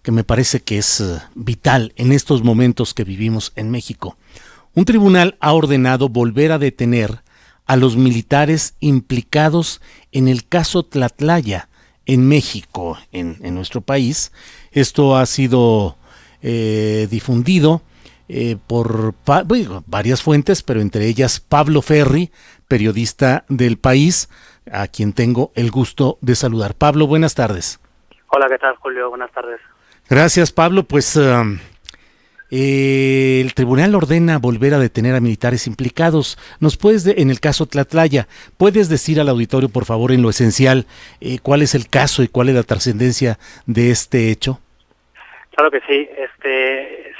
que me parece que es vital en estos momentos que vivimos en México. Un tribunal ha ordenado volver a detener a los militares implicados en el caso Tlatlaya en México, en nuestro país. Esto ha sido difundido por varias fuentes, pero entre ellas Pablo Ferri, periodista del País, a quien tengo el gusto de saludar. Pablo, buenas tardes. Hola, ¿qué tal, Julio? Buenas tardes. Gracias, Pablo. Pues el tribunal ordena volver a detener a militares implicados. ¿Nos puedes, en el caso Tlatlaya, puedes decir al auditorio, por favor, en lo esencial, cuál es el caso y cuál es la trascendencia de este hecho? Claro que sí.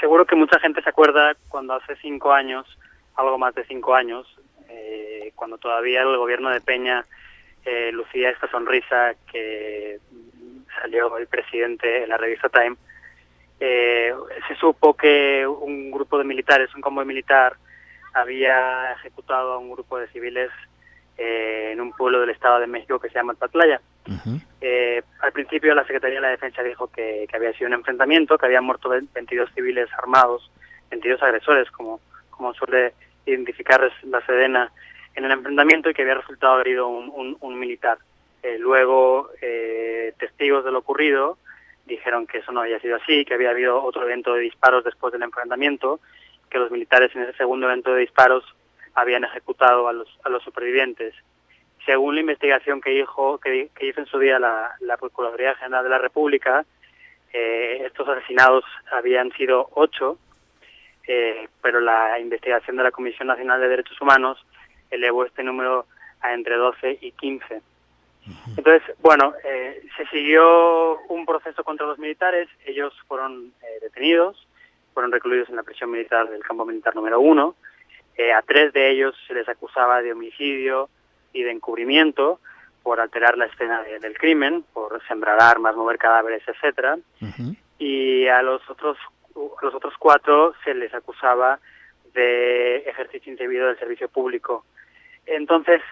Seguro que mucha gente se acuerda cuando hace 5 años, algo más de 5 años, cuando todavía el gobierno de Peña lucía esta sonrisa que salió el presidente en la revista Time. Se supo que un grupo de militares, un convoy militar, había ejecutado a un grupo de civiles en un pueblo del Estado de México que se llama Tlatlaya. Uh-huh. Al principio la Secretaría de la Defensa dijo que había sido un enfrentamiento, que habían muerto 22 civiles armados, 22 agresores, como suele identificar la Sedena en el enfrentamiento, y que había resultado herido un militar. Luego, testigos de lo ocurrido dijeron que eso no había sido así, que había habido otro evento de disparos después del enfrentamiento, que los militares en ese segundo evento de disparos habían ejecutado a los supervivientes. Según la investigación que hizo en su día la Procuraduría General de la República, estos asesinados habían sido 8, pero la investigación de la Comisión Nacional de Derechos Humanos elevó este número a entre 12 y 15. Entonces, bueno, se siguió un proceso contra los militares. Ellos fueron detenidos, fueron recluidos en la prisión militar del campo militar número 1. A 3 de ellos se les acusaba de homicidio y de encubrimiento por alterar la escena del crimen, por sembrar armas, mover cadáveres, etcétera. Uh-huh. Y a los otros 4 se les acusaba de ejercicio indebido del servicio público. Entonces,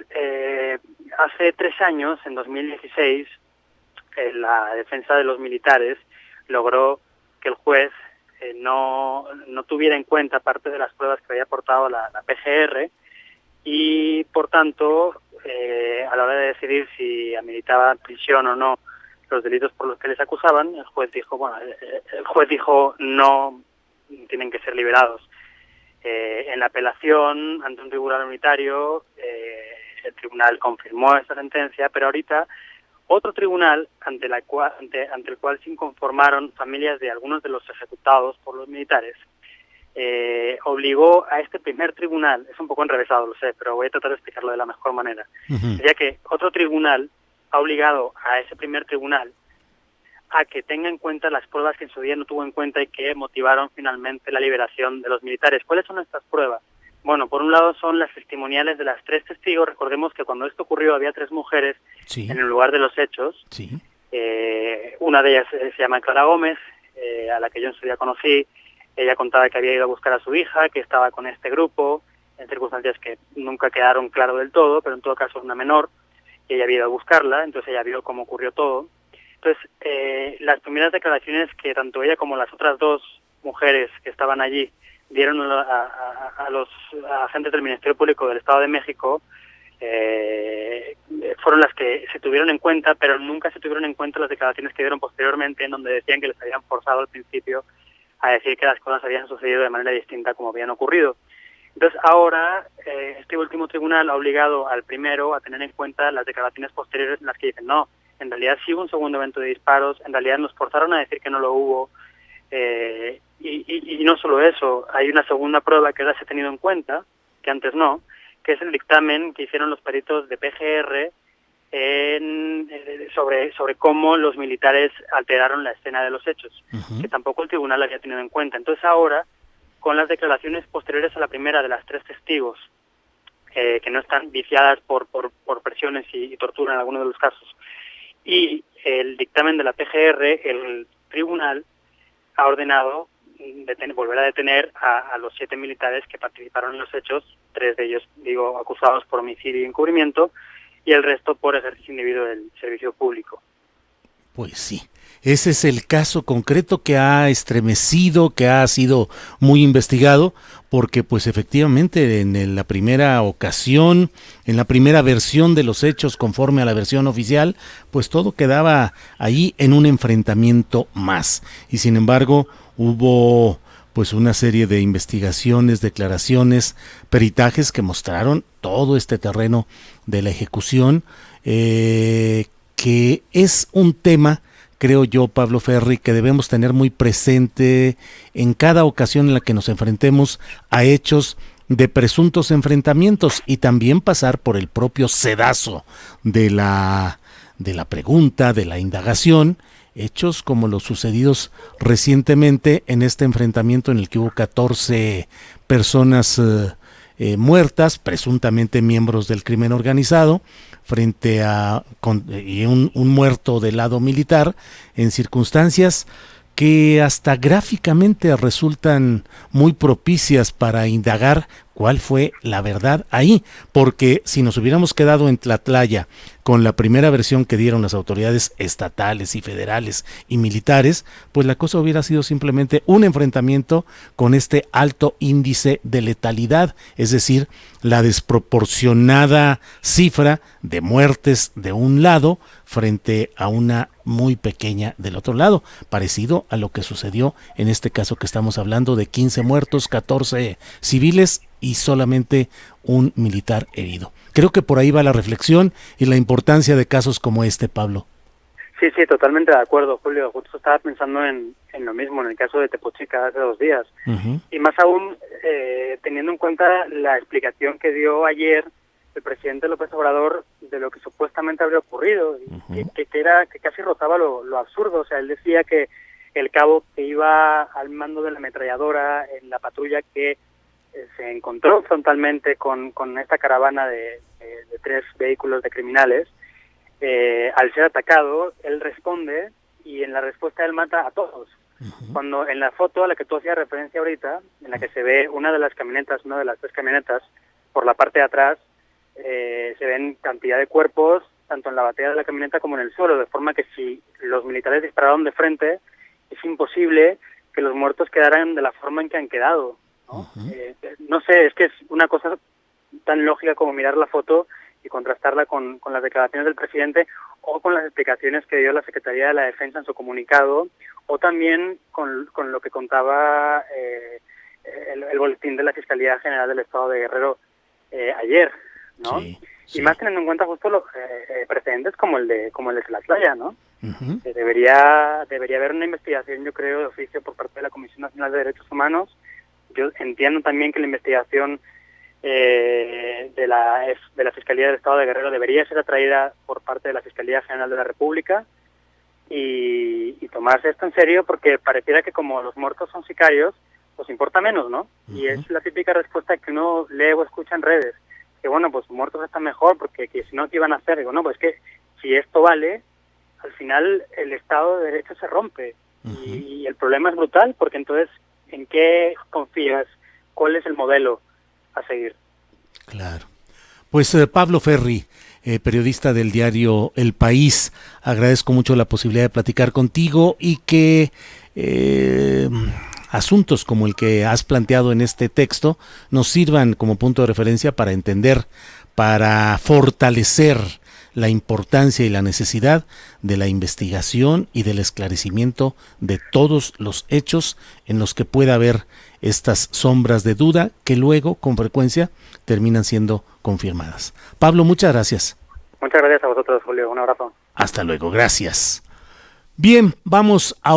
hace 3 años, en 2016, la defensa de los militares logró que el juez no tuviera en cuenta parte de las pruebas que había aportado la PGR, y por tanto, a la hora de decidir si ameritaba prisión o no los delitos por los que les acusaban, el juez dijo no, tienen que ser liberados. En la apelación ante un tribunal unitario, el tribunal confirmó esta sentencia, pero ahorita otro tribunal ante el cual se inconformaron familias de algunos de los ejecutados por los militares, obligó a este primer tribunal, es un poco enrevesado, lo sé, pero voy a tratar de explicarlo de la mejor manera, uh-huh. Ya que otro tribunal ha obligado a ese primer tribunal a que tenga en cuenta las pruebas que en su día no tuvo en cuenta y que motivaron finalmente la liberación de los militares. ¿Cuáles son estas pruebas? Bueno, por un lado son las testimoniales de las 3 testigos. Recordemos que cuando esto ocurrió había 3 mujeres sí. en el lugar de los hechos. Sí. Una de ellas se llama Clara Gómez, a la que yo en su día conocí. Ella contaba que había ido a buscar a su hija, que estaba con este grupo, en circunstancias que nunca quedaron claro del todo, pero en todo caso una menor, y ella había ido a buscarla, entonces ella vio cómo ocurrió todo. Entonces, las primeras declaraciones que tanto ella como las otras 2 mujeres que estaban allí dieron a los agentes del Ministerio Público del Estado de México fueron las que se tuvieron en cuenta, pero nunca se tuvieron en cuenta las declaraciones que dieron posteriormente, en donde decían que les habían forzado al principio a decir que las cosas habían sucedido de manera distinta como habían ocurrido. Entonces ahora este último tribunal ha obligado al primero a tener en cuenta las declaraciones posteriores en las que dicen no, en realidad sí hubo un segundo evento de disparos, en realidad nos forzaron a decir que no lo hubo, y no solo eso, hay una segunda prueba que ahora se ha tenido en cuenta, que antes no, que es el dictamen que hicieron los peritos de PGR sobre cómo los militares alteraron la escena de los hechos, uh-huh. que tampoco el tribunal había tenido en cuenta. Entonces ahora, con las declaraciones posteriores a la primera de las 3 testigos, que no están viciadas por presiones y tortura en algunos de los casos, y el dictamen de la PGR, el tribunal ha ordenado volver a detener a los 7 militares que participaron en los hechos, 3 de ellos, acusados por homicidio y encubrimiento, y el resto por ejercicio indebido del servicio público. Pues sí, Ese es el caso concreto que ha estremecido, que ha sido muy investigado, porque pues efectivamente la primera ocasión, en la primera versión de los hechos conforme a la versión oficial, pues todo quedaba ahí en un enfrentamiento más. Y sin embargo hubo pues una serie de investigaciones, declaraciones, peritajes que mostraron todo este terreno de la ejecución, que es un tema, creo yo, Pablo Ferri, que debemos tener muy presente en cada ocasión en la que nos enfrentemos a hechos de presuntos enfrentamientos y también pasar por el propio sedazo de la pregunta, de la indagación, hechos como los sucedidos recientemente en este enfrentamiento en el que hubo 14 personas muertas, presuntamente miembros del crimen organizado, frente a un muerto del lado militar, en circunstancias que hasta gráficamente resultan muy propicias para indagar cuál fue la verdad ahí, porque si nos hubiéramos quedado en Tlatlaya con la primera versión que dieron las autoridades estatales y federales y militares, pues la cosa hubiera sido simplemente un enfrentamiento con este alto índice de letalidad, es decir, la desproporcionada cifra de muertes de un lado frente a una muy pequeña del otro lado, parecido a lo que sucedió en este caso que estamos hablando de 15 muertos, 14 civiles y solamente un militar herido. Creo que por ahí va la reflexión y la importancia de casos como este, Pablo. Sí, totalmente de acuerdo, Julio. Justo estaba pensando en lo mismo, en el caso de Tepochica hace 2 días. Uh-huh. Y más aún, teniendo en cuenta la explicación que dio ayer el presidente López Obrador de lo que supuestamente habría ocurrido, uh-huh. que casi rozaba lo absurdo. O sea, él decía que el cabo que iba al mando de la ametralladora en la patrulla que se encontró frontalmente con esta caravana de 3 vehículos de criminales, al ser atacado, él responde y en la respuesta él mata a todos. Uh-huh. Cuando en la foto a la que tú hacías referencia ahorita, en la que se ve una de las 3 camionetas, por la parte de atrás, se ven cantidad de cuerpos, tanto en la batería de la camioneta como en el suelo, de forma que si los militares dispararon de frente, es imposible que los muertos quedaran de la forma en que han quedado, ¿no? Uh-huh. No sé, es que es una cosa tan lógica como mirar la foto y contrastarla con las declaraciones del presidente o con las explicaciones que dio la Secretaría de la Defensa en su comunicado, o también con lo que contaba el boletín de la Fiscalía General del Estado de Guerrero ayer, ¿no? Sí. Y más teniendo en cuenta justo los precedentes como el de Tlatlaya, ¿no? Uh-huh. Debería haber una investigación, yo creo, de oficio por parte de la Comisión Nacional de Derechos Humanos. Yo entiendo también que la investigación de la Fiscalía del Estado de Guerrero debería ser atraída por parte de la Fiscalía General de la República y tomarse esto en serio, porque pareciera que como los muertos son sicarios, pues importa menos, ¿no? Uh-huh. Y es la típica respuesta que uno lee o escucha en redes, que bueno, pues muertos están mejor, porque que si no, ¿qué iban a hacer? Digo, no, pues que si esto vale, al final el Estado de Derecho se rompe. Uh-huh. Y el problema es brutal, porque entonces, ¿en qué confías? ¿Cuál es el modelo a seguir? Claro. Pues Pablo Ferri, periodista del diario El País, agradezco mucho la posibilidad de platicar contigo y que asuntos como el que has planteado en este texto nos sirvan como punto de referencia para entender, para fortalecer la importancia y la necesidad de la investigación y del esclarecimiento de todos los hechos en los que pueda haber estas sombras de duda que luego, con frecuencia, terminan siendo confirmadas. Pablo, muchas gracias. Muchas gracias a vosotros, Julio. Un abrazo. Hasta luego, gracias. Bien, vamos a